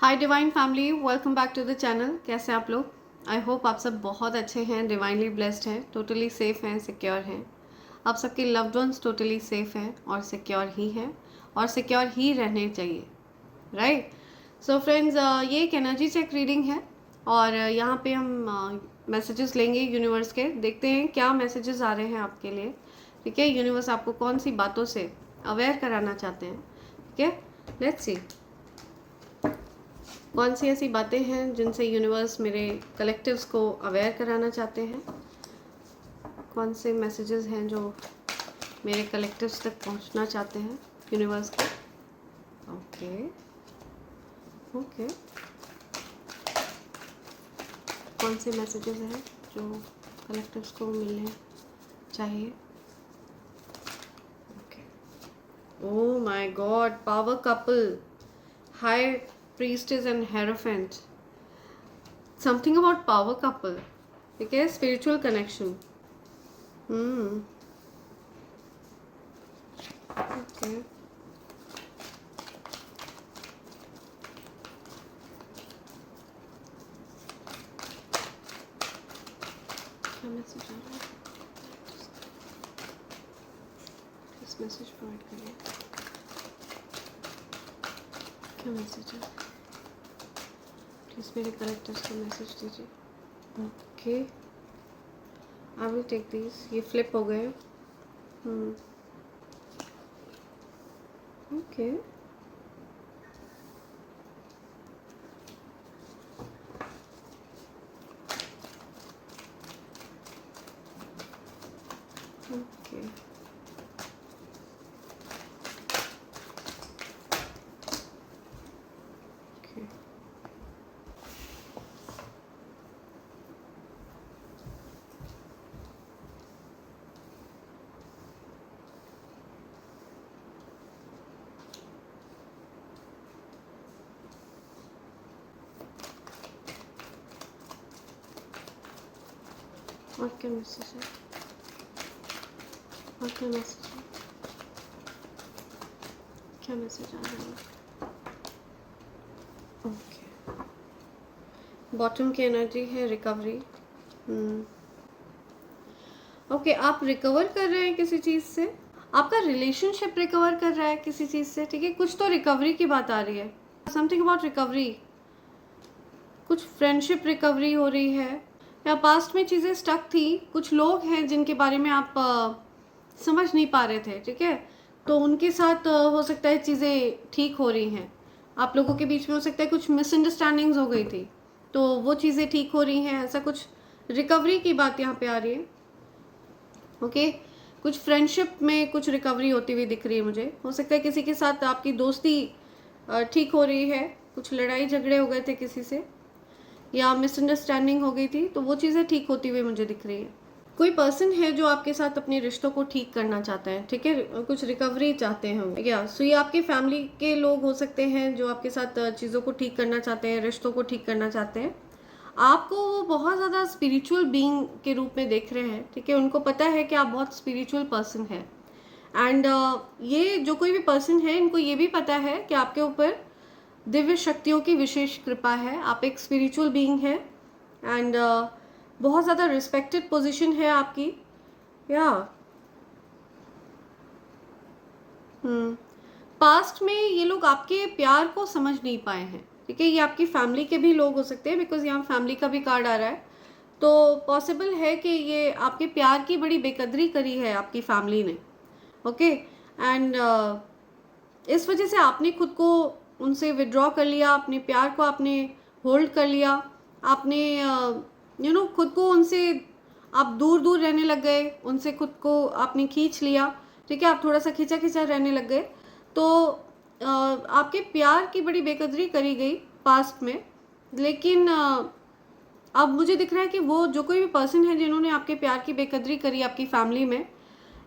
Hi divine family, welcome back to the channel. कैसे हैं आप लोग? आई होप आप सब बहुत अच्छे हैं, डिवाइनली ब्लेस्ड हैं, टोटली सेफ़ हैं, सिक्योर हैं। आप सबके लव्ड वंस टोटली सेफ़ हैं और सिक्योर ही हैं और सिक्योर ही रहने चाहिए, राइट? सो फ्रेंड्स, ये एक एनर्जी चेक रीडिंग है और यहाँ पे हम मैसेजेस लेंगे यूनिवर्स के। देखते हैं क्या मैसेजेस आ रहे हैं आपके लिए। ठीक है, यूनिवर्स आपको कौन सी बातों से अवेयर कराना चाहते हैं। ठीक है, लेट्स सी कौन सी ऐसी बातें हैं जिनसे यूनिवर्स मेरे कलेक्टिव्स को अवेयर कराना चाहते हैं। कौन से मैसेजेस हैं जो मेरे कलेक्टिव्स तक पहुंचना चाहते हैं यूनिवर्स को। ओके ओके, कौन से मैसेजेस हैं जो कलेक्टिव्स को मिलने चाहिए। Okay, oh my God, power couple, high priestess and hierophant. Something about power couple. ठीक है, spiritual connection. Okay. क्या मैसेज आ रहा है? प्लीज मैसेज प्रोवाइड करिए। क्या मैसेज है? प्लीज मेरे कलेक्टर्स को मैसेज दीजिए। Okay, I will take this. ये फ्लिप हो गए। ओके, ओके, और क्या मैसेज है? और क्या मैसेज है? क्या मैसेज आ रहा है? ओके, बॉटम की एनर्जी है रिकवरी। ओके, आप रिकवर कर रहे हैं किसी चीज़ से। आपका रिलेशनशिप रिकवर कर रहा है किसी चीज़ से। ठीक है, कुछ तो रिकवरी की बात आ रही है। समथिंग अबाउट रिकवरी, कुछ फ्रेंडशिप रिकवरी हो रही है या पास्ट में चीज़ें स्टक थी। कुछ लोग हैं जिनके बारे में आप समझ नहीं पा रहे थे। ठीक है, तो उनके साथ हो सकता है चीज़ें ठीक हो रही हैं। आप लोगों के बीच में हो सकता है कुछ मिसअंडरस्टैंडिंग्स हो गई थी, तो वो चीज़ें ठीक हो रही हैं। ऐसा कुछ रिकवरी की बात यहाँ पे आ रही है। ओके, कुछ फ्रेंडशिप में कुछ रिकवरी होती हुई दिख रही है मुझे। हो सकता है किसी के साथ आपकी दोस्ती ठीक हो रही है। कुछ लड़ाई झगड़े हो गए थे किसी से या मिसअंडरस्टैंडिंग हो गई थी, तो वो चीज़ें ठीक होती हुई मुझे दिख रही है। कोई पर्सन है जो आपके साथ अपने रिश्तों को ठीक करना चाहता है। ठीक है, कुछ रिकवरी चाहते हैं या सो ये आपकी फैमिली के लोग हो सकते हैं जो आपके साथ चीज़ों को ठीक करना चाहते हैं, रिश्तों को ठीक करना चाहते हैं। आपको वो बहुत ज़्यादा स्पिरिचुअल बीइंग के रूप में देख रहे हैं। ठीक है, उनको पता है कि आप बहुत स्पिरिचुअल पर्सन है। एंड ये जो कोई भी पर्सन है, इनको ये भी पता है कि आपके ऊपर दिव्य शक्तियों की विशेष कृपा है। आप एक स्पिरिचुअल बीइंग है एंड बहुत ज़्यादा रिस्पेक्टेड पोजीशन है आपकी। या पास्ट में ये लोग आपके प्यार को समझ नहीं पाए हैं। ठीक है, ये आपकी फैमिली के भी लोग हो सकते हैं, बिकॉज यहाँ फैमिली का भी कार्ड आ रहा है। तो पॉसिबल है कि ये आपके प्यार की बड़ी बेकदरी करी है आपकी फैमिली ने। ओके, एंड इस वजह से आपने खुद को उनसे विड्रॉ कर लिया, अपने प्यार को आपने होल्ड कर लिया। आपने खुद को उनसे आप दूर दूर रहने लग गए, उनसे खुद को आपने खींच लिया। ठीक है, आप थोड़ा सा खींचा खींचा रहने लग गए। तो आपके प्यार की बड़ी बेकदरी करी गई पास्ट में। लेकिन अब मुझे दिख रहा है कि वो जो कोई भी पर्सन है जिन्होंने आपके प्यार की बेकदरी करी आपकी फैमिली में,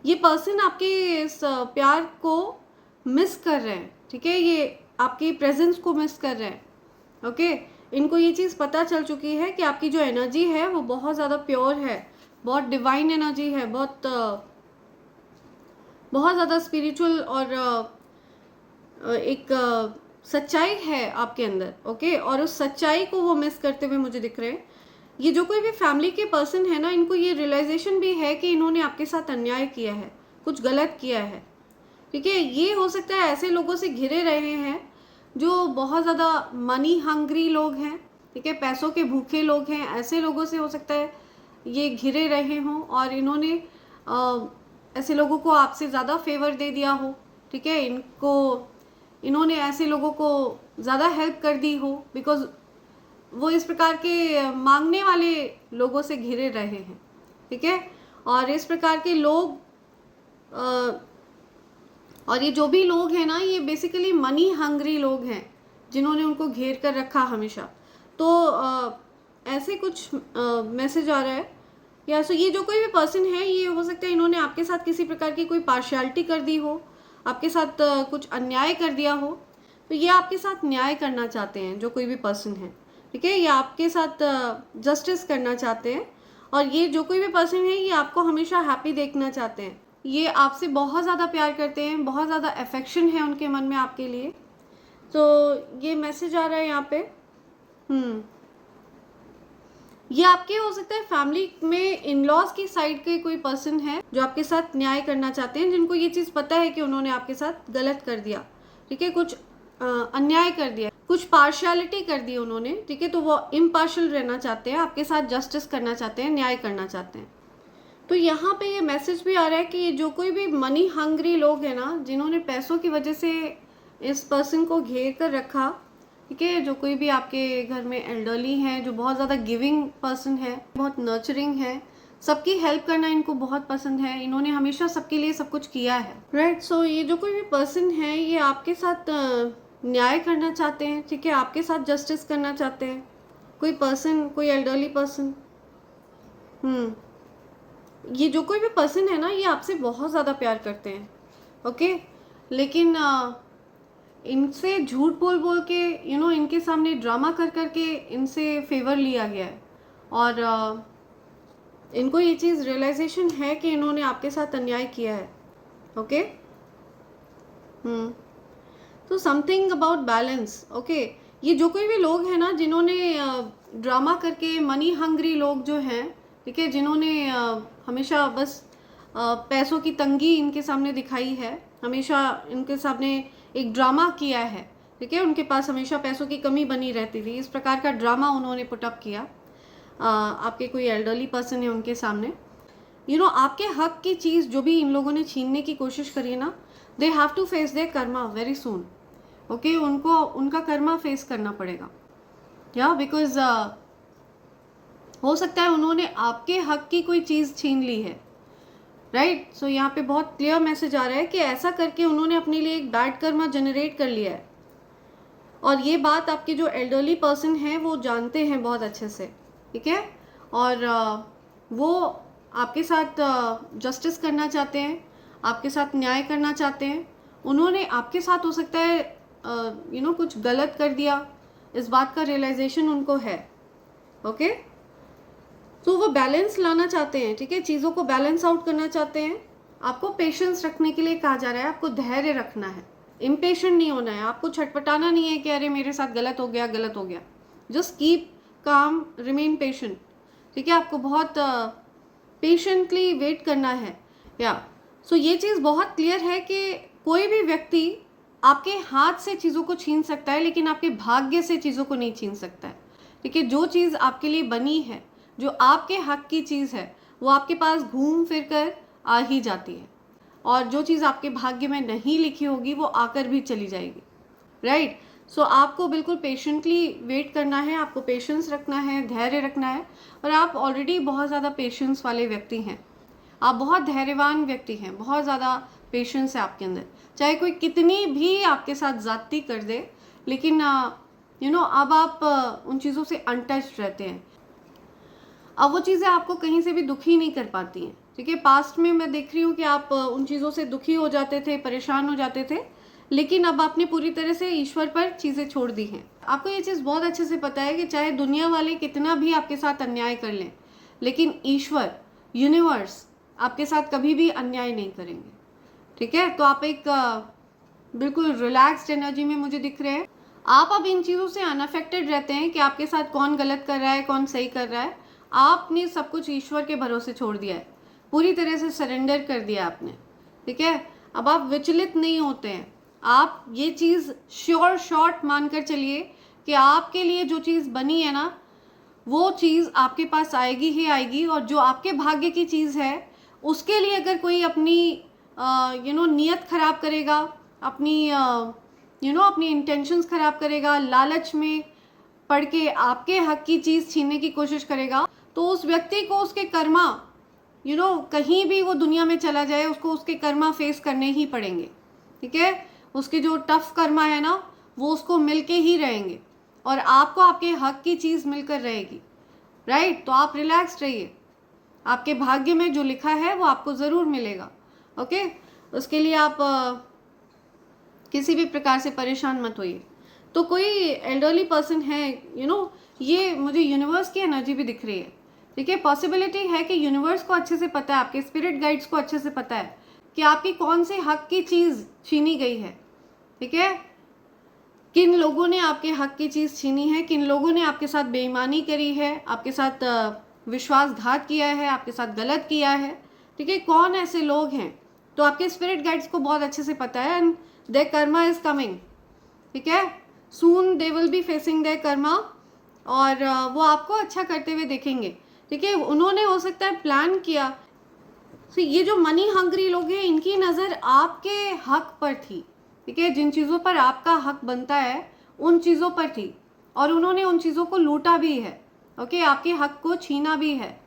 ये पर्सन आपके इस प्यार को मिस कर रहे हैं। ठीक है, ये आपकी प्रेजेंस को मिस कर रहे हैं। ओके, इनको ये चीज़ पता चल चुकी है कि आपकी जो एनर्जी है वो बहुत ज़्यादा प्योर है, बहुत डिवाइन एनर्जी है, बहुत ज़्यादा स्पिरिचुअल और एक सच्चाई है आपके अंदर, ओके, और उस सच्चाई को वो मिस करते हुए मुझे दिख रहे हैं। ये जो कोई भी फैमिली के पर्सन है ना, इनको ये रियलाइजेशन भी है कि इन्होंने आपके साथ अन्याय किया है, कुछ गलत किया है, ठीक है। ये हो सकता है ऐसे लोगों से घिरे रहे हैं जो बहुत ज़्यादा मनी हंग्री लोग हैं, ठीक है, पैसों के भूखे लोग हैं। ऐसे लोगों से हो सकता है ये घिरे रहे हों और इन्होंने ऐसे लोगों को आपसे ज़्यादा फेवर दे दिया हो, ठीक है, इन्होंने ऐसे लोगों को ज़्यादा हेल्प कर दी हो, बिकॉज वो इस प्रकार के मांगने वाले लोगों से घिरे रहे हैं, ठीक है। और इस प्रकार के लोग और ये जो भी लोग हैं ना, ये बेसिकली मनी हंग्री लोग हैं जिन्होंने उनको घेर कर रखा हमेशा। तो ऐसे कुछ मैसेज आ रहा है या सो ये जो कोई भी पर्सन है, ये हो सकता है इन्होंने आपके साथ किसी प्रकार की कोई पार्शियलिटी कर दी हो, आपके साथ कुछ अन्याय कर दिया हो। तो ये आपके साथ न्याय करना चाहते हैं जो कोई भी पर्सन है, ठीक है, ये आपके साथ जस्टिस करना चाहते हैं। और ये जो कोई भी पर्सन है, ये आपको हमेशा हैप्पी देखना चाहते हैं। ये आपसे बहुत ज़्यादा प्यार करते हैं, बहुत ज़्यादा अफेक्शन है उनके मन में आपके लिए। तो ये मैसेज आ रहा है यहाँ पे। ये आपके हो सकता है फैमिली में इन लॉज की साइड के कोई पर्सन है जो आपके साथ न्याय करना चाहते हैं, जिनको ये चीज़ पता है कि उन्होंने आपके साथ गलत कर दिया, ठीक है, कुछ अन्याय कर दिया, कुछ पार्शियलिटी कर दी उन्होंने, ठीक है। तो वो इम्पार्शियल रहना चाहते हैं, आपके साथ जस्टिस करना चाहते हैं, न्याय करना चाहते हैं। तो यहाँ पे ये मैसेज भी आ रहा है कि जो कोई भी मनी हंग्री लोग हैं ना, जिन्होंने पैसों की वजह से इस पर्सन को घेर कर रखा, ठीक है, जो कोई भी आपके घर में एल्डरली हैं, जो बहुत ज़्यादा गिविंग पर्सन है, बहुत नर्चरिंग है, सबकी हेल्प करना इनको बहुत पसंद है, इन्होंने हमेशा सबके लिए सब कुछ किया है, राइट। सो ये जो कोई भी पर्सन है, ये आपके साथ न्याय करना चाहते हैं, ठीक है, आपके साथ जस्टिस करना चाहते हैं। कोई पर्सन, कोई एल्डरली पर्सन, ये जो कोई भी पर्सन है ना, ये आपसे बहुत ज़्यादा प्यार करते हैं, ओके, लेकिन इनसे झूठ बोल बोल के इनके सामने ड्रामा कर कर के इनसे फेवर लिया गया है। और इनको ये चीज़ रियलाइजेशन है कि इन्होंने आपके साथ अन्याय किया है, ओके। तो समथिंग अबाउट बैलेंस, ओके। ये जो कोई भी लोग हैं ना, जिन्होंने ड्रामा करके, मनी हंग्री लोग जो हैं, ठीक है, जिन्होंने हमेशा बस पैसों की तंगी इनके सामने दिखाई है, हमेशा इनके सामने एक ड्रामा किया है, ठीक है, उनके पास हमेशा पैसों की कमी बनी रहती थी, इस प्रकार का ड्रामा उन्होंने पुटअप किया। आपके कोई एल्डरली पर्सन है उनके सामने, आपके हक की चीज़ जो भी इन लोगों ने छीनने की कोशिश करी ना, they have to face their karma very soon, okay. उनको उनका कर्मा फेस करना पड़ेगा, या बिकॉज हो सकता है उन्होंने आपके हक की कोई चीज़ छीन ली है, राइट। सो यहाँ पे बहुत क्लियर मैसेज आ रहा है कि ऐसा करके उन्होंने अपने लिए एक बैड कर्मा जनरेट कर लिया है। और ये बात आपके जो एल्डरली पर्सन है वो जानते हैं बहुत अच्छे से, ठीक है। और वो आपके साथ जस्टिस करना चाहते हैं, आपके साथ न्याय करना चाहते हैं। उन्होंने आपके साथ हो सकता है कुछ गलत कर दिया, इस बात का रियलाइजेशन उनको है, ओके। तो वो बैलेंस लाना चाहते हैं, ठीक है, चीज़ों को बैलेंस आउट करना चाहते हैं। आपको पेशेंस रखने के लिए कहा जा रहा है, आपको धैर्य रखना है, इम्पेशेंट नहीं होना है, आपको छटपटाना नहीं है कि अरे मेरे साथ गलत हो गया, गलत हो गया। Just keep calm, remain patient, ठीक है। आपको बहुत पेशेंटली वेट करना है, या सो ये चीज़ बहुत क्लियर है कि कोई भी व्यक्ति आपके हाथ से चीज़ों को छीन सकता है, लेकिन आपके भाग्य से चीज़ों को नहीं छीन सकता है, ठीक है। जो चीज़ आपके लिए बनी है, जो आपके हक की चीज़ है, वो आपके पास घूम फिर कर आ ही जाती है, और जो चीज़ आपके भाग्य में नहीं लिखी होगी वो आकर भी चली जाएगी, राइट। सो आपको बिल्कुल पेशेंटली वेट करना है, आपको पेशेंस रखना है, धैर्य रखना है। और आप ऑलरेडी बहुत ज़्यादा पेशेंस वाले व्यक्ति हैं, आप बहुत धैर्यवान व्यक्ति हैं, बहुत ज़्यादा पेशेंस है आपके अंदर। चाहे कोई कितनी भी आपके साथ ज़्यादती कर दे, लेकिन अब आप उन चीज़ों से अनटच्ड रहते हैं। अब वो चीज़ें आपको कहीं से भी दुखी नहीं कर पाती हैं, ठीक है। पास्ट में मैं देख रही हूँ कि आप उन चीज़ों से दुखी हो जाते थे, परेशान हो जाते थे, लेकिन अब आपने पूरी तरह से ईश्वर पर चीज़ें छोड़ दी हैं। आपको ये चीज़ बहुत अच्छे से पता है कि चाहे दुनिया वाले कितना भी आपके साथ अन्याय कर लें, लेकिन ईश्वर, यूनिवर्स आपके साथ कभी भी अन्याय नहीं करेंगे, ठीक है। तो आप एक बिल्कुल रिलैक्स्ड एनर्जी में मुझे दिख रहे हैं, आप अब इन चीज़ों से अनअफेक्टेड रहते हैं कि आपके साथ कौन गलत कर रहा है, कौन सही कर रहा है। आपने सब कुछ ईश्वर के भरोसे छोड़ दिया है, पूरी तरह से सरेंडर कर दिया आपने, ठीक है। अब आप विचलित नहीं होते हैं। आप ये चीज़ श्योर शॉर्ट मानकर चलिए कि आपके लिए जो चीज़ बनी है ना, वो चीज़ आपके पास आएगी ही आएगी। और जो आपके भाग्य की चीज़ है, उसके लिए अगर कोई अपनी नियत खराब करेगा, अपनी अपनी इंटेंशंस खराब करेगा, लालच में पढ़ के आपके हक की चीज़ छीनने की कोशिश करेगा, तो उस व्यक्ति को उसके कर्मा कहीं भी वो दुनिया में चला जाए, उसको उसके कर्मा फेस करने ही पड़ेंगे, ठीक है। उसके जो टफ कर्मा है ना, वो उसको मिलके ही रहेंगे और आपको आपके हक की चीज़ मिलकर रहेगी, राइट। तो आप रिलैक्स रहिए, आपके भाग्य में जो लिखा है वो आपको ज़रूर मिलेगा, ओके। उसके लिए आप किसी भी प्रकार से परेशान मत होइए। तो कोई एल्डरली पर्सन है, ये मुझे यूनिवर्स की एनर्जी भी दिख रही है, ठीक है। पॉसिबिलिटी है कि यूनिवर्स को अच्छे से पता है, आपके स्पिरिट गाइड्स को अच्छे से पता है कि आपकी कौन सी हक की चीज़ छीनी गई है, ठीक है। किन लोगों ने आपके हक की चीज़ छीनी है, किन लोगों ने आपके साथ बेईमानी करी है, आपके साथ विश्वासघात किया है, आपके साथ गलत किया है, ठीक है। कौन ऐसे लोग हैं, तो आपके स्पिरिट गाइड्स को बहुत अच्छे से पता है। And their karma is coming, ठीक है। Soon they will be facing their karma, और वो आपको अच्छा करते हुए देखेंगे, ठीक है। उन्होंने हो सकता है प्लान किया। तो ये जो मनी हंग्री लोग हैं, इनकी नज़र आपके हक पर थी, ठीक है। जिन चीज़ों पर आपका हक बनता है उन चीज़ों पर थी, और उन्होंने उन चीज़ों को लूटा भी है, ओके। आपके हक को छीना भी है,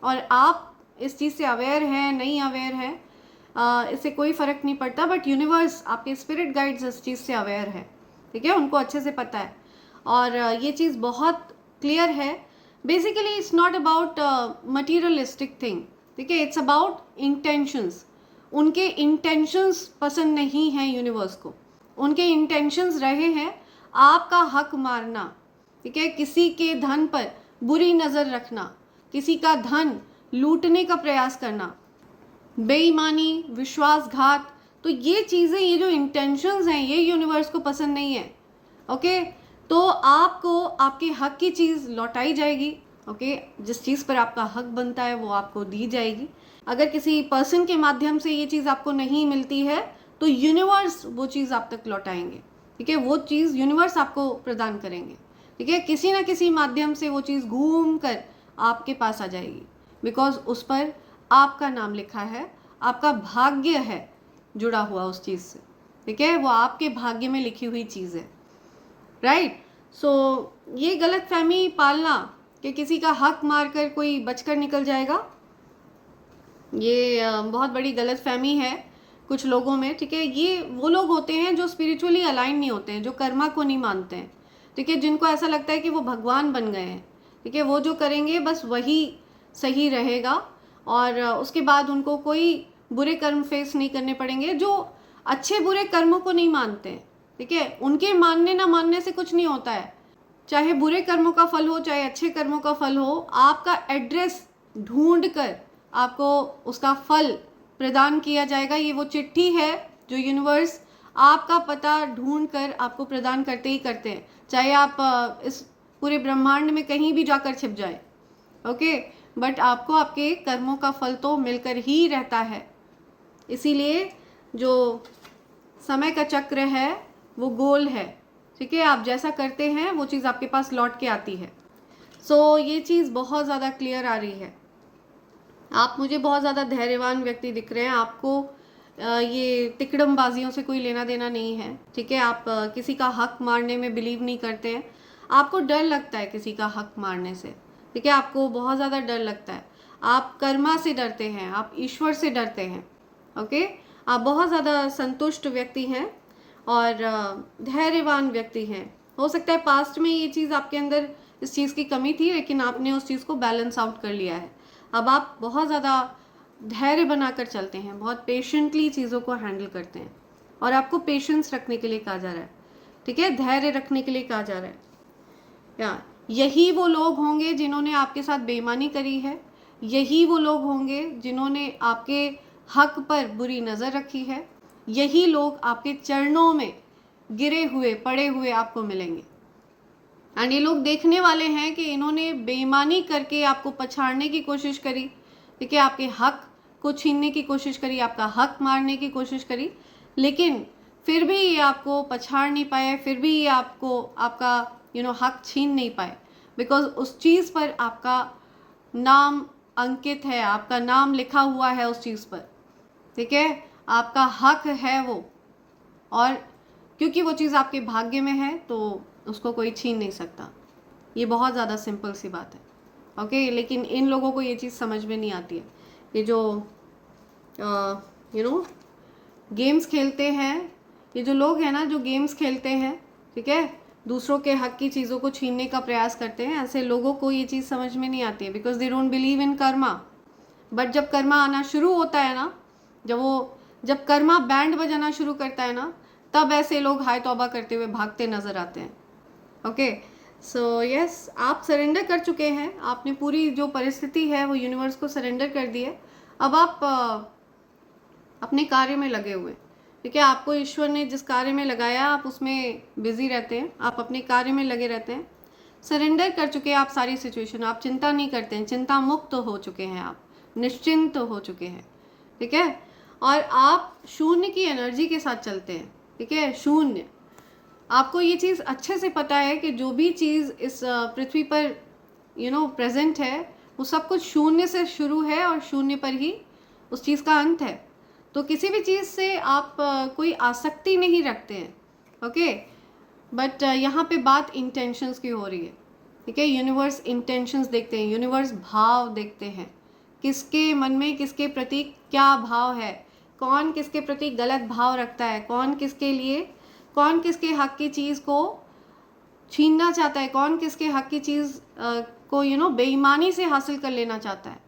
और आप इस चीज़ से अवेयर हैं, नहीं अवेयर हैं, इससे कोई फ़र्क नहीं पड़ता। बट यूनिवर्स, आपके स्पिरिट गाइड्स इस चीज़ से अवेयर है, ठीक है। उनको अच्छे से पता है, और ये चीज़ बहुत क्लियर है। Basically it's not about materialistic thing, ठीक है। It's about intentions. उनके इंटेंशंस पसंद नहीं हैं यूनिवर्स को। उनके इंटेंशंस रहे हैं आपका हक मारना, ठीक है। किसी के धन पर बुरी नज़र रखना, किसी का धन लूटने का प्रयास करना, बेईमानी, विश्वासघात। तो ये चीज़ें, ये जो इंटेंशंस हैं, ये यूनिवर्स को पसंद नहीं है, ओके। तो आपको आपके हक की चीज़ लौटाई जाएगी, ओके। जिस चीज़ पर आपका हक बनता है वो आपको दी जाएगी। अगर किसी पर्सन के माध्यम से ये चीज़ आपको नहीं मिलती है, तो यूनिवर्स वो चीज़ आप तक लौटाएंगे, ठीक है। वो चीज़ यूनिवर्स आपको प्रदान करेंगे, ठीक है। किसी ना किसी माध्यम से वो चीज़ घूम कर आपके पास आ जाएगी, बिकॉज उस पर आपका नाम लिखा है, आपका भाग्य है जुड़ा हुआ उस चीज़ से, ठीक है। वो आपके भाग्य में लिखी हुई चीज़ है, राइट। सो ये गलत फहमी पालना कि किसी का हक मारकर कोई बचकर निकल जाएगा, ये बहुत बड़ी गलत फहमी है कुछ लोगों में, ठीक है। ये वो लोग होते हैं जो स्पिरिचुअली अलाइन नहीं होते हैं, जो कर्मा को नहीं मानते हैं, ठीक है। जिनको ऐसा लगता है कि वो भगवान बन गए हैं, ठीक है। वो जो करेंगे बस वही सही रहेगा, और उसके बाद उनको कोई बुरे कर्म फेस नहीं करने पड़ेंगे। जो अच्छे बुरे कर्मों को नहीं मानते हैं, ठीक है, उनके मानने ना मानने से कुछ नहीं होता है। चाहे बुरे कर्मों का फल हो, चाहे अच्छे कर्मों का फल हो, आपका एड्रेस ढूंढ कर आपको उसका फल प्रदान किया जाएगा। ये वो चिट्ठी है जो यूनिवर्स आपका पता ढूंढ कर आपको प्रदान करते ही करते हैं, चाहे आप इस पूरे ब्रह्मांड में कहीं भी जाकर छिप जाए, ओके। बट आपको आपके कर्मों का फल तो मिलकर ही रहता है। इसीलिए जो समय का चक्र है वो गोल है, ठीक है। आप जैसा करते हैं वो चीज़ आपके पास लौट के आती है। सो ये चीज़ बहुत ज़्यादा क्लियर आ रही है। आप मुझे बहुत ज़्यादा धैर्यवान व्यक्ति दिख रहे हैं। आपको ये तिकड़मबाजियों से कोई लेना देना नहीं है, ठीक है। आप किसी का हक मारने में बिलीव नहीं करते हैं। आपको डर लगता है किसी का हक मारने से, ठीक है। आपको बहुत ज़्यादा डर लगता है। आप कर्मा से डरते हैं, आप ईश्वर से डरते हैं, ओके। आप बहुत ज़्यादा संतुष्ट व्यक्ति हैं और धैर्यवान व्यक्ति हैं। हो सकता है पास्ट में ये चीज़ आपके अंदर इस चीज़ की कमी थी, लेकिन आपने उस चीज़ को बैलेंस आउट कर लिया है। अब आप बहुत ज़्यादा धैर्य बनाकर चलते हैं, बहुत पेशेंटली चीज़ों को हैंडल करते हैं, और आपको पेशेंस रखने के लिए कहा जा रहा है, ठीक है। धैर्य रखने के लिए कहा जा रहा है। या यही वो लोग होंगे जिन्होंने आपके साथ बेईमानी करी है, यही वो लोग होंगे जिन्होंने आपके हक पर बुरी नज़र रखी है, यही लोग आपके चरणों में गिरे हुए पड़े हुए आपको मिलेंगे। एंड ये लोग देखने वाले हैं कि इन्होंने बेईमानी करके आपको पछाड़ने की कोशिश करी, ठीक है, आपके हक को छीनने की कोशिश करी, आपका हक मारने की कोशिश करी, लेकिन फिर भी ये आपको पछाड़ नहीं पाए, फिर भी ये आपको आपका हक छीन नहीं पाए, बिकॉज उस चीज़ पर आपका नाम अंकित है, आपका नाम लिखा हुआ है उस चीज़ पर, ठीक है, आपका हक है वो, और क्योंकि वो चीज़ आपके भाग्य में है तो उसको कोई छीन नहीं सकता। ये बहुत ज़्यादा सिंपल सी बात है, ओके। लेकिन इन लोगों को ये चीज़ समझ में नहीं आती है। ये जो गेम्स खेलते हैं, ये जो लोग हैं ना जो गेम्स खेलते हैं, ठीक है, दूसरों के हक की चीज़ों को छीनने का प्रयास करते हैं, ऐसे लोगों को ये चीज़ समझ में नहीं आती है, because they don't believe in Karma. But जब कर्मा आना शुरू होता है ना, जब कर्मा बैंड बजाना शुरू करता है ना, तब ऐसे लोग हाय तौबा करते हुए भागते नजर आते हैं। ओके, सो यस, आप सरेंडर कर चुके हैं, आपने पूरी जो परिस्थिति है वो यूनिवर्स को सरेंडर कर दी है। अब आप अपने कार्य में लगे हुए, ठीक है, आपको ईश्वर ने जिस कार्य में लगाया आप उसमें बिजी रहते हैं, आप अपने कार्य में लगे रहते हैं, सरेंडर कर चुके हैं आप सारी सिचुएशन, आप चिंता नहीं करते हैं, चिंता मुक्त हो चुके हैं, आप निश्चिंत हो चुके हैं, ठीक है, और आप शून्य की एनर्जी के साथ चलते हैं, ठीक है, शून्य। आपको ये चीज़ अच्छे से पता है कि जो भी चीज़ इस पृथ्वी पर प्रेजेंट है वो सब कुछ शून्य से शुरू है और शून्य पर ही उस चीज़ का अंत है। तो किसी भी चीज़ से आप कोई आसक्ति नहीं रखते हैं, ओके। बट यहाँ पे बात इंटेंशंस की हो रही है, ठीक है। यूनिवर्स इंटेंशंस देखते हैं, यूनिवर्स भाव देखते हैं, किसके मन में किसके प्रति क्या भाव है, कौन किसके प्रति गलत भाव रखता है, कौन किसके हक की चीज़ को छीनना चाहता है, कौन किसके हक की चीज़ को बेईमानी से हासिल कर लेना चाहता है।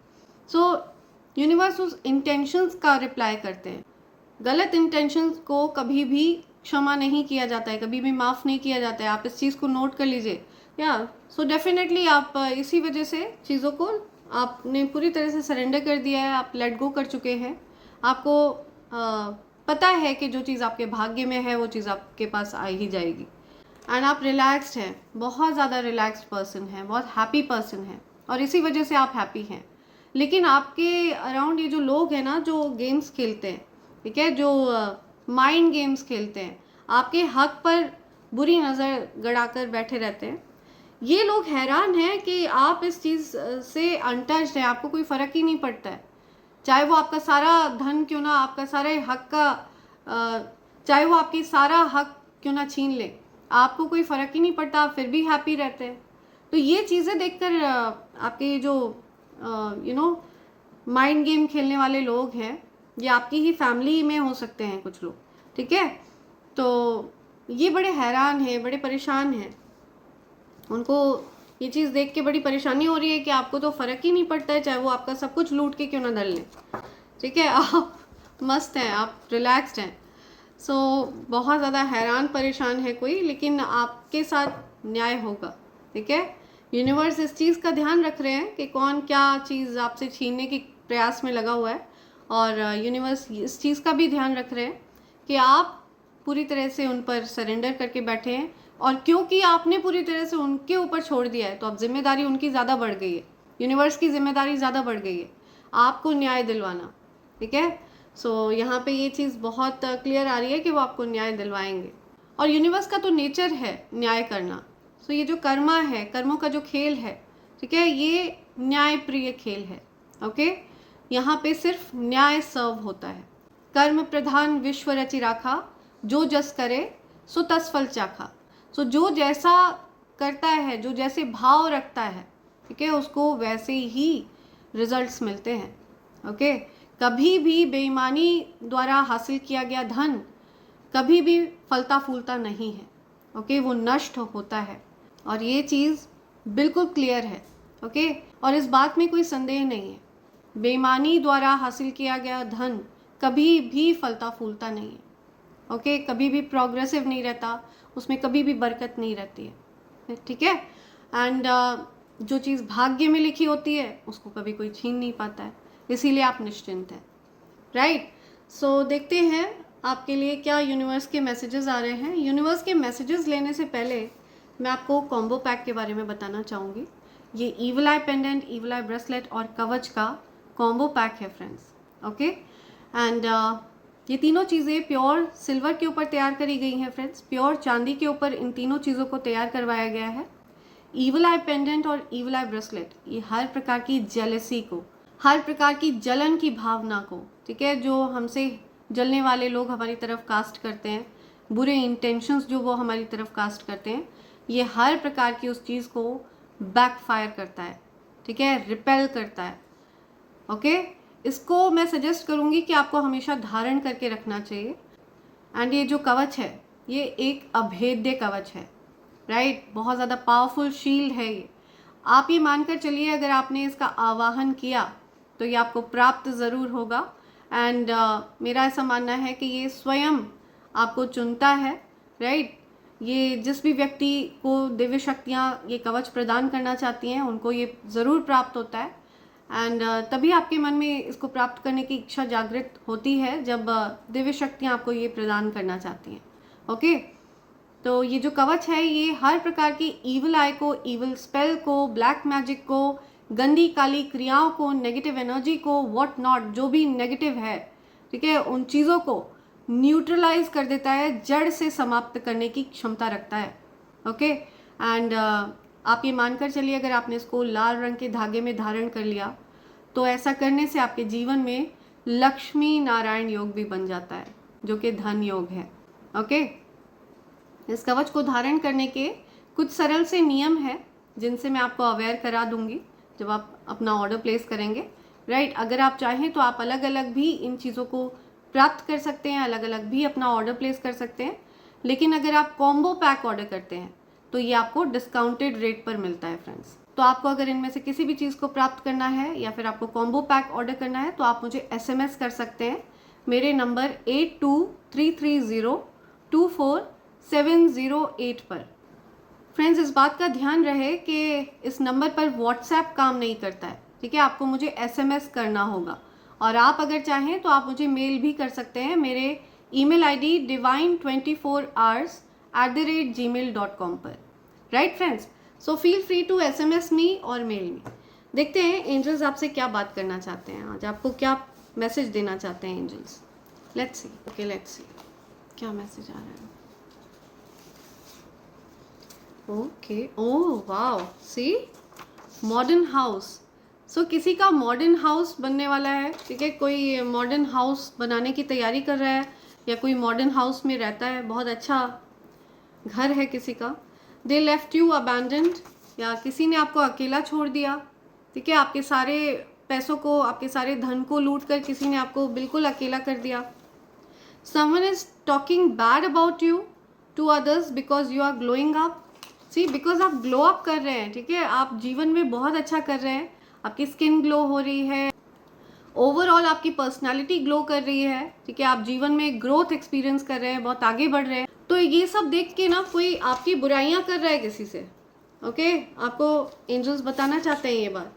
सो यूनिवर्स उस इंटेंशंस का रिप्लाई करते हैं। गलत इंटेंशंस को कभी भी क्षमा नहीं किया जाता है, कभी भी माफ़ नहीं किया जाता है। आप इस चीज़ को नोट कर लीजिए। सो डेफिनेटली आप इसी वजह से चीज़ों को आपने पूरी तरह से सरेंडर कर दिया है, आप लेट गो कर चुके हैं। आपको पता है कि जो चीज़ आपके भाग्य में है वो चीज़ आपके पास आ ही जाएगी। एंड आप रिलैक्स्ड हैं, बहुत ज़्यादा रिलैक्स्ड पर्सन हैं, बहुत हैप्पी पर्सन हैं, और इसी वजह से आप हैप्पी हैं। लेकिन आपके अराउंड ये जो लोग हैं ना जो गेम्स खेलते हैं, ठीक है, जो माइंड गेम्स खेलते हैं, आपके हक पर बुरी नज़र गड़ाकर बैठे रहते हैं, ये लोग हैरान हैं कि आप इस चीज़ से अनटच्ड हैं, आपको कोई फ़र्क ही नहीं पड़ता है। चाहे वो आपका सारा धन क्यों ना, आपका सारे हक का चाहे वो आपकी सारा हक क्यों ना छीन ले, आपको कोई फ़र्क ही नहीं पड़ता, आप फिर भी हैप्पी रहते हैं। तो ये चीज़ें देखकर आपके जो माइंड गेम खेलने वाले लोग हैं, ये आपकी ही फैमिली में हो सकते हैं कुछ लोग, ठीक है, तो ये बड़े हैरान हैं, बड़े परेशान हैं। उनको ये चीज़ देख के बड़ी परेशानी हो रही है कि आपको तो फ़र्क ही नहीं पड़ता है, चाहे वो आपका सब कुछ लूट के क्यों ना धर लें, ठीक है, आप मस्त हैं, आप रिलैक्स्ड हैं। सो बहुत ज़्यादा हैरान परेशान है कोई, लेकिन आपके साथ न्याय होगा, ठीक है। यूनिवर्स इस चीज़ का ध्यान रख रहे हैं कि कौन क्या चीज़ आपसे छीनने के प्रयास में लगा हुआ है, और यूनिवर्स इस चीज़ का भी ध्यान रख रहे हैं कि आप पूरी तरह से उन पर सरेंडर करके बैठे हैं, और क्योंकि आपने पूरी तरह से उनके ऊपर छोड़ दिया है तो अब जिम्मेदारी उनकी ज़्यादा बढ़ गई है, यूनिवर्स की जिम्मेदारी ज़्यादा बढ़ गई है आपको न्याय दिलवाना, ठीक है। सो यहाँ पे ये चीज़ बहुत क्लियर आ रही है कि वो आपको न्याय दिलवाएंगे, और यूनिवर्स का तो नेचर है न्याय करना। सो ये जो कर्मा है, कर्मों का जो खेल है, ठीक है, ये न्याय प्रिय खेल है, ओके। यहाँ पे सिर्फ न्याय सर्व होता है। कर्म प्रधान विश्व रचि राखा, जो जस करे सो तस फल चाखा। सो जो जैसा करता है, जो जैसे भाव रखता है, ठीक है, उसको वैसे ही रिजल्ट्स मिलते हैं, ओके। कभी भी बेईमानी द्वारा हासिल किया गया धन कभी भी फलता फूलता नहीं है, ओके, वो नष्ट होता है, और ये चीज़ बिल्कुल क्लियर है, ओके, और इस बात में कोई संदेह नहीं है। बेईमानी द्वारा हासिल किया गया धन कभी भी फलता फूलता नहीं है, ओके, कभी भी प्रोग्रेसिव नहीं रहता, उसमें कभी भी बरकत नहीं रहती है, ठीक है। एंड जो चीज़ भाग्य में लिखी होती है उसको कभी कोई छीन नहीं पाता है, इसीलिए आप निश्चिंत हैं, राइट। सो देखते हैं आपके लिए क्या यूनिवर्स के मैसेजेस आ रहे हैं। यूनिवर्स के मैसेजेस लेने से पहले मैं आपको कॉम्बो पैक के बारे में बताना चाहूँगी। ये ईविल आई पेंडेंट, ईविल आई ब्रेसलेट और कवच का कॉम्बो पैक है फ्रेंड्स। ओके, एंड ये तीनों चीज़ें प्योर सिल्वर के ऊपर तैयार करी गई हैं फ्रेंड्स। प्योर चांदी के ऊपर इन तीनों चीज़ों को तैयार करवाया गया है। ईविल आई पेंडेंट और ईविल आई ब्रेसलेट ये हर प्रकार की जेलसी को, हर प्रकार की जलन की भावना को, ठीक है, जो हमसे जलने वाले लोग हमारी तरफ कास्ट करते हैं, बुरे इंटेंशंस जो वो हमारी तरफ कास्ट करते हैं, ये हर प्रकार की उस चीज़ को बैकफायर करता है, ठीक है, रिपेल करता है। ओके, इसको मैं सजेस्ट करूँगी कि आपको हमेशा धारण करके रखना चाहिए। एंड ये जो कवच है ये एक अभेद्य कवच है, राइट, बहुत ज़्यादा पावरफुल शील्ड है ये। आप ये मानकर चलिए अगर आपने इसका आवाहन किया तो ये आपको प्राप्त ज़रूर होगा। एंड मेरा ऐसा मानना है कि ये स्वयं आपको चुनता है, राइट। ये जिस भी व्यक्ति को दिव्य शक्तियाँ ये कवच प्रदान करना चाहती हैं उनको ये ज़रूर प्राप्त होता है। एंड तभी आपके मन में इसको प्राप्त करने की इच्छा जागृत होती है जब दिव्य शक्तियाँ आपको ये प्रदान करना चाहती हैं। ओके, तो ये जो कवच है ये हर प्रकार की ईविल आई को, ईविल स्पेल को, ब्लैक मैजिक को, गंदी काली क्रियाओं को, नेगेटिव एनर्जी को, व्हाट नॉट, जो भी नेगेटिव है, ठीक है, उन चीज़ों को न्यूट्रलाइज कर देता है, जड़ से समाप्त करने की क्षमता रखता है। ओके, एंड आप ये मानकर चलिए अगर आपने इसको लाल रंग के धागे में धारण कर लिया तो ऐसा करने से आपके जीवन में लक्ष्मी नारायण योग भी बन जाता है जो कि धन योग है। ओके, इस कवच को धारण करने के कुछ सरल से नियम है जिनसे मैं आपको अवेयर करा दूंगी जब आप अपना ऑर्डर प्लेस करेंगे, राइट। अगर आप चाहें तो आप अलग अलग भी इन चीज़ों को प्राप्त कर सकते हैं, अलग अलग भी अपना ऑर्डर प्लेस कर सकते हैं, लेकिन अगर आप कॉम्बो पैक ऑर्डर करते हैं तो ये आपको डिस्काउंटेड रेट पर मिलता है फ्रेंड्स। तो आपको अगर इनमें से किसी भी चीज़ को प्राप्त करना है या फिर आपको कॉम्बो पैक ऑर्डर करना है तो आप मुझे SMS कर सकते हैं मेरे नंबर 8233024708 पर। फ्रेंड्स, इस बात का ध्यान रहे कि इस नंबर पर व्हाट्सएप काम नहीं करता है, ठीक है, आपको मुझे SMS करना होगा। और आप अगर चाहें तो आप मुझे मेल भी कर सकते हैं मेरे ईमेल ID divine24hours@gmail.com पर, right friends. So feel free to SMS me और मेल मी। देखते हैं एंजल्स आपसे क्या बात करना चाहते हैं आज, आपको क्या मैसेज देना चाहते हैं angels. Let's see, okay let's see क्या मैसेज आ रहा है। Okay, oh wow, see modern house. So किसी का मॉडर्न हाउस बनने वाला है, ठीक है, कोई मॉडर्न हाउस बनाने की तैयारी कर रहा है या कोई मॉडर्न हाउस में रहता है, बहुत अच्छा घर है किसी का। दे लेफ्ट यू अबैंडन्ड, या किसी ने आपको अकेला छोड़ दिया, ठीक है, आपके सारे पैसों को, आपके सारे धन को लूट कर किसी ने आपको बिल्कुल अकेला कर दिया। Someone is talking bad about you to others because you are glowing up. See, because आप ग्लो अप कर रहे हैं, ठीक है, आप जीवन में बहुत अच्छा कर रहे हैं, आपकी स्किन ग्लो हो रही है, ओवरऑल आपकी पर्सनालिटी ग्लो कर रही है, ठीक है, आप जीवन में ग्रोथ एक्सपीरियंस कर रहे हैं, बहुत आगे बढ़ रहे हैं। तो ये सब देख के ना कोई आपकी बुराइयां कर रहा है किसी से। ओके, आपको एंजल्स बताना चाहते हैं ये बात।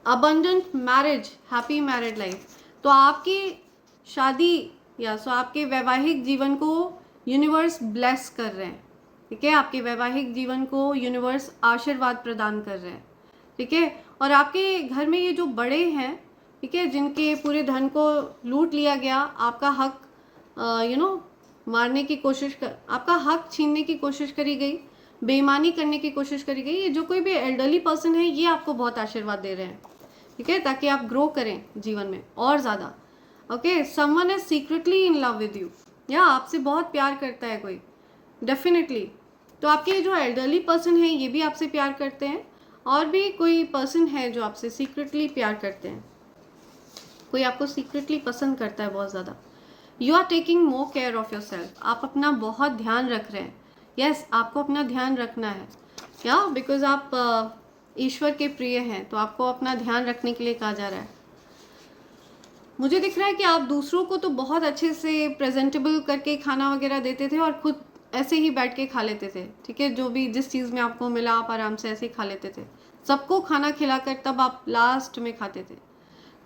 Abundant marriage, happy married life, तो आपकी शादी या सो आपके वैवाहिक जीवन को यूनिवर्स ब्लेस कर रहे हैं, ठीक है, आपके वैवाहिक जीवन को यूनिवर्स आशीर्वाद प्रदान कर रहे हैं, ठीक है। और आपके घर में ये जो बड़े हैं, ठीक है, जिनके पूरे धन को लूट लिया गया, आपका हक मारने की कोशिश कर, आपका हक छीनने की कोशिश करी गई, बेईमानी करने की कोशिश करी गई, ये जो कोई भी एल्डरली पर्सन है ये आपको बहुत आशीर्वाद दे रहे हैं, ठीक है, ताकि आप ग्रो करें जीवन में और ज़्यादा। Okay, someone is secretly in love with you, या आपसे बहुत प्यार करता है कोई, डेफिनेटली। तो आपके जो एल्डरली पर्सन है ये भी आपसे प्यार करते हैं, और भी कोई पर्सन है जो आपसे सीक्रेटली प्यार करते हैं, कोई आपको सीक्रेटली पसंद करता है बहुत ज़्यादा। You are taking more care of yourself, आप अपना बहुत ध्यान रख रहे हैं। यस, आपको अपना ध्यान रखना है, या बिकॉज आप ईश्वर के प्रिय हैं तो आपको अपना ध्यान रखने के लिए कहा जा रहा है। मुझे दिख रहा है कि आप दूसरों को तो बहुत अच्छे से प्रेजेंटेबल करके खाना वगैरह देते थे और खुद ऐसे ही बैठ के खा लेते थे, ठीक है, जो भी जिस चीज़ में आपको मिला आप आराम से ऐसे ही खा लेते थे, सबको खाना खिलाकर तब आप लास्ट में खाते थे।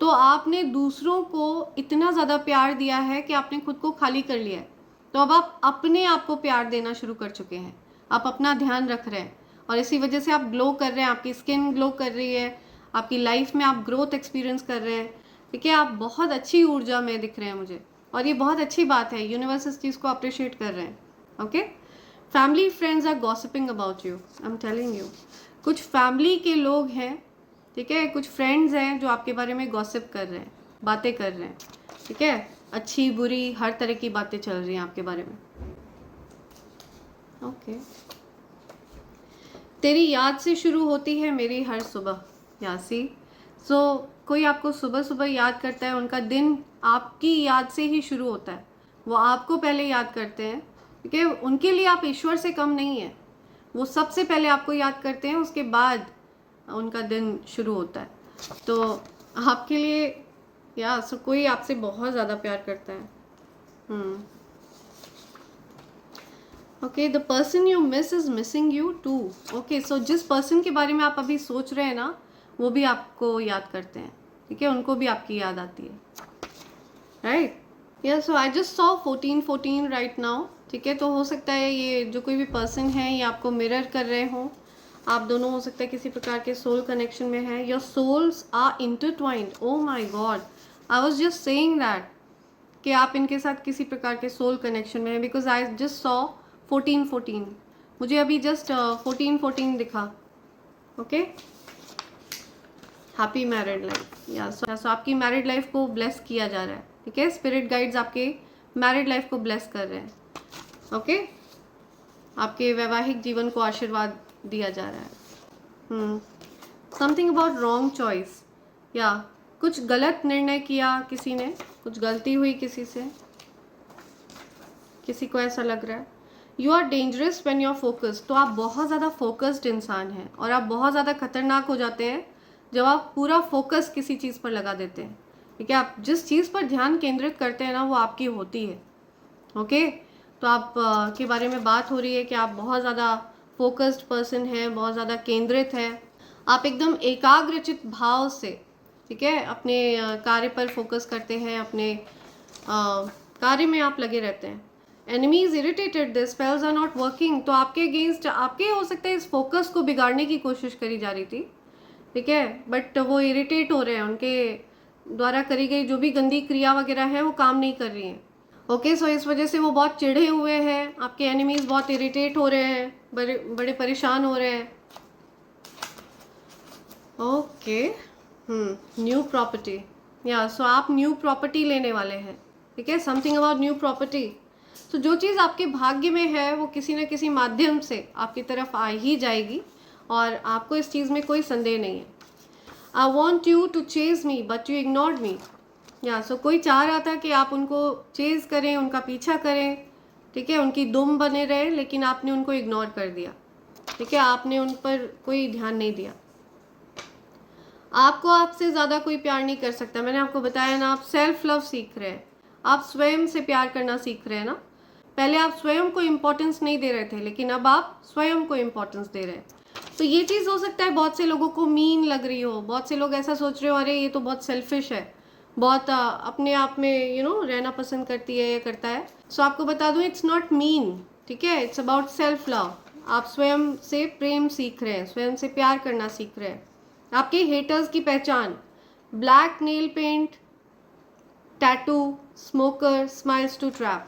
तो आपने दूसरों को इतना ज़्यादा प्यार दिया है कि आपने खुद को खाली कर लिया है। तो अब आप अपने आप को प्यार देना शुरू कर चुके हैं, आप अपना ध्यान रख रहे हैं और इसी वजह से आप ग्लो कर रहे हैं, आपकी स्किन ग्लो कर रही है, आपकी लाइफ में आप ग्रोथ एक्सपीरियंस कर रहे हैं। ठीक है, आप बहुत अच्छी ऊर्जा में दिख रहे हैं मुझे, और ये बहुत अच्छी बात है, यूनिवर्स इस चीज़ को अप्रिशिएट कर रहे हैं। Okay, family friends are gossiping about you, I am telling you. कुछ फैमिली के लोग हैं, ठीक है, कुछ फ्रेंड्स हैं जो आपके बारे में गॉसिप कर रहे हैं, बातें कर रहे हैं। ठीक है, अच्छी बुरी हर तरह की बातें चल रही हैं आपके बारे में। ओके, तेरी याद से शुरू होती है मेरी हर सुबह, यासी। सो कोई आपको सुबह सुबह याद करता है, उनका दिन आपकी याद से ही शुरू होता है, वो आपको पहले याद करते हैं। ठीक है, उनके लिए आप ईश्वर से कम नहीं है, वो सबसे पहले आपको याद करते हैं, उसके बाद उनका दिन शुरू होता है। तो आपके लिए या सो कोई आपसे बहुत ज़्यादा प्यार करता है। Okay, the person you miss is missing you too. Okay, so जिस पर्सन के बारे में आप अभी सोच रहे हैं ना, वो भी आपको याद करते हैं। ठीक है, उनको भी आपकी याद आती है, राइट। या so I just saw 1414 right now. ठीक है, तो हो सकता है ये जो कोई भी पर्सन है ये आपको मिरर कर रहे हों, आप दोनों हो सकता है किसी प्रकार के सोल कनेक्शन में है, your souls are intertwined. Oh my God, I was just saying that कि आप इनके साथ किसी प्रकार के सोल कनेक्शन में है, बिकॉज आई जस्ट सॉ 1414, मुझे अभी जस्ट 1414 दिखा। Okay, happy married life. या सो आपकी मैरिड लाइफ को ब्लेस किया जा रहा है। ठीक है, स्पिरिट गाइड्स आपके मैरिड लाइफ को ब्लेस कर रहे हैं। ओके, आपके वैवाहिक जीवन को आशीर्वाद दिया जा रहा है। समथिंग अबाउट रॉन्ग चॉइस, या कुछ गलत निर्णय किया किसी ने, कुछ गलती हुई किसी से, किसी को ऐसा लग रहा है। You are dangerous when you are focused, तो आप बहुत ज़्यादा फोकस्ड इंसान हैं और आप बहुत ज़्यादा खतरनाक हो जाते हैं जब आप पूरा फोकस किसी चीज़ पर लगा देते हैं। ठीक है, आप जिस चीज़ पर ध्यान केंद्रित करते हैं ना, वो आपकी होती है। ओके, तो आप के बारे में बात हो रही है कि आप बहुत ज़्यादा फोकस्ड पर्सन हैं, बहुत ज़्यादा केंद्रित है, आप एकदम एकाग्रचित भाव से, ठीक है, अपने कार्य पर फोकस करते हैं, अपने कार्य में आप लगे रहते हैं। Enemies irritated, the spells are not working, तो आपके अगेंस्ट, आपके हो सकता है इस फोकस को बिगाड़ने की कोशिश करी जा रही थी। ठीक है, बट वो इरिटेट हो रहे हैं, उनके द्वारा करी गई जो भी गंदी क्रिया वगैरह है वो काम नहीं कर रही हैं। ओके, सो इस वजह से वो बहुत चिढ़े हुए हैं, आपके एनिमीज बहुत इरिटेट हो रहे हैं, बड़े परेशान हो रहे हैं। ओके, न्यू प्रॉपर्टी, या सो आप न्यू प्रॉपर्टी लेने वाले हैं। ठीक है, समथिंग अबाउट न्यू प्रॉपर्टी। तो जो चीज़ आपके भाग्य में है वो किसी न किसी माध्यम से आपकी तरफ आ ही जाएगी और आपको इस चीज़ में कोई संदेह नहीं है। I want you to chase me but you ignored me, या सो कोई चाह रहा था कि आप उनको चेज करें, उनका पीछा करें, ठीक है, उनकी दुम बने रहे, लेकिन आपने उनको इग्नोर कर दिया। ठीक है, आपने उन पर कोई ध्यान नहीं दिया। आपको आपसे ज़्यादा कोई प्यार नहीं कर सकता। मैंने आपको बताया ना, आप सेल्फ लव सीख रहे हैं, आप स्वयं से प्यार करना सीख रहे हैं ना। पहले आप स्वयं को इम्पोर्टेंस नहीं दे रहे थे, लेकिन अब आप स्वयं को इम्पोर्टेंस दे रहे हैं। तो ये चीज़ हो सकता है बहुत से लोगों को मीन लग रही हो, बहुत से लोग ऐसा सोच रहे हो, अरे ये तो बहुत सेल्फिश है, बहुत अपने आप में रहना पसंद करती है, ये करता है। सो आपको बता दूं, इट्स नॉट मीन। ठीक है, इट्स अबाउट सेल्फ लव। आप स्वयं से प्रेम सीख रहे हैं, स्वयं से प्यार करना सीख रहे हैं। आपके हेटर्स की पहचान, black nail paint, tattoo, smoker, smiles to trap,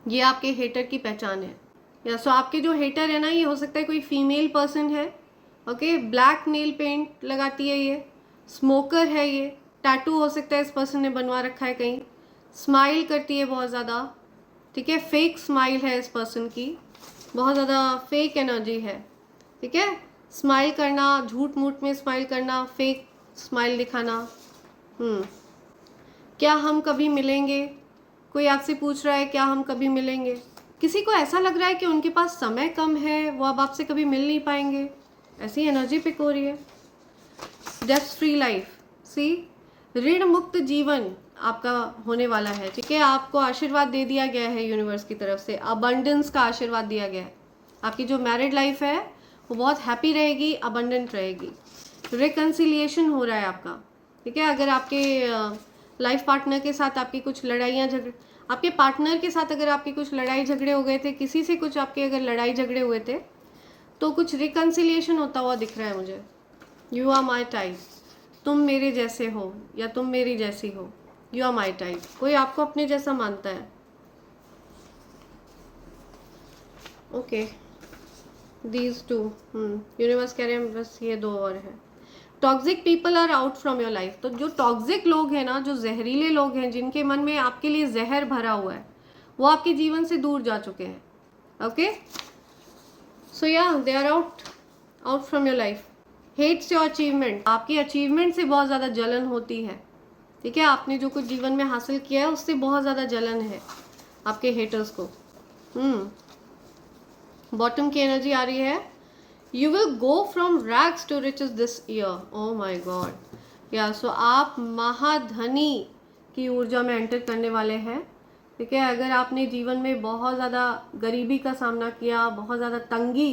ये आपके हेटर की पहचान है। या सो आपके जो हेटर है ना, ये हो सकता है कोई फीमेल पर्सन है। ओके, ब्लैक नेल पेंट लगाती है, ये स्मोकर है, ये टैटू हो सकता है इस पर्सन ने बनवा रखा है कहीं, स्माइल करती है बहुत ज़्यादा। ठीक है, फेक स्माइल है इस पर्सन की, बहुत ज़्यादा फेक एनर्जी है। ठीक है, स्माइल करना, झूठ मूठ में स्माइल करना, फेक स्माइल दिखाना। क्या हम कभी मिलेंगे, कोई आपसे पूछ रहा है क्या हम कभी मिलेंगे। किसी को ऐसा लग रहा है कि उनके पास समय कम है, वो अब आपसे कभी मिल नहीं पाएंगे, ऐसी एनर्जी पिक हो रही है। डेप्थ फ्री लाइफ, सी, ऋण मुक्त जीवन आपका होने वाला है। ठीक है, आपको आशीर्वाद दे दिया गया है यूनिवर्स की तरफ से, अबंडेंस का आशीर्वाद दिया गया है। आपकी जो मैरिड लाइफ है वो बहुत हैप्पी रहेगी, अबंडेंट रहेगी। रिकन्सिलिएशन हो रहा है आपका, ठीक है। अगर आपके लाइफ पार्टनर के साथ आपकी कुछ लड़ाइयाँ झगड़े, आपके पार्टनर के साथ अगर आपकी कुछ लड़ाई झगड़े हो गए थे, किसी से कुछ आपके अगर लड़ाई झगड़े हुए थे, तो कुछ रिकन्सिलिएशन होता हुआ दिख रहा है मुझे। यू आर माई टाइप, तुम मेरे जैसे हो या तुम मेरी जैसी हो, यू आर माई टाइप। कोई आपको अपने जैसा मानता है। ओके, दीज टू, यूनिवर्स कह रहे हैं बस ये दो और है। Toxic people are out from your life. तो जो टॉक्सिक लोग हैं ना, जो जहरीले लोग हैं, जिनके मन में आपके लिए जहर भरा हुआ है, वो आपके जीवन से दूर जा चुके हैं। Okay, so yeah they are out from your life. Hates your achievement, आपकी अचीवमेंट से बहुत ज़्यादा जलन होती है। ठीक है, आपने जो कुछ जीवन में हासिल किया है उससे बहुत ज़्यादा जलन है आपके हेटर्स को। बॉटम की एनर्जी आ रही है, you will go from rags to riches this year. Oh my God, yeah so आप महाधनी की ऊर्जा में एंटर करने वाले हैं। ठीक है, अगर आपने जीवन में बहुत ज़्यादा गरीबी का सामना किया, बहुत ज़्यादा तंगी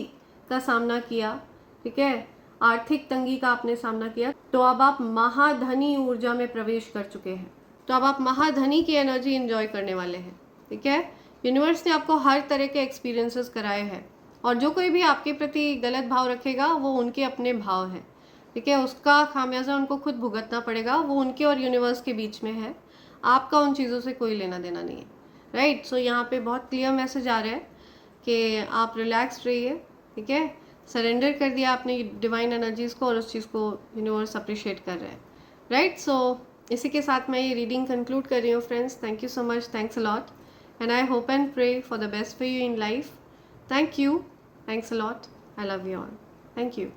का सामना किया, ठीक है, आर्थिक तंगी का आपने सामना किया, तो अब आप महाधनी ऊर्जा में प्रवेश कर चुके हैं। तो अब आप महाधनी की एनर्जी एंजॉय करने वाले हैं। ठीक है, यूनिवर्स ने आपको हर तरह के एक्सपीरियंसेस कराए हैं, और जो कोई भी आपके प्रति गलत भाव रखेगा वो उनके अपने भाव है। ठीक है, उसका खामियाजा उनको खुद भुगतना पड़ेगा, वो उनके और यूनिवर्स के बीच में है। आपका उन चीज़ों से कोई लेना देना नहीं है। राइट, सो यहाँ पे बहुत क्लियर मैसेज आ रहा है कि आप रिलैक्स रहिए। ठीक है, सरेंडर कर दिया आपने डिवाइन एनर्जीज़ को, और उस चीज़ को यूनिवर्स अप्रिशिएट कर रहे हैं। राइट, सो इसी के साथ मैं ये रीडिंग कंक्लूड कर रही हूँ friends. Thank you so much, thanks a lot, and I hope and pray for the best for you in life. Thank you, thanks a lot, I love you all, thank you.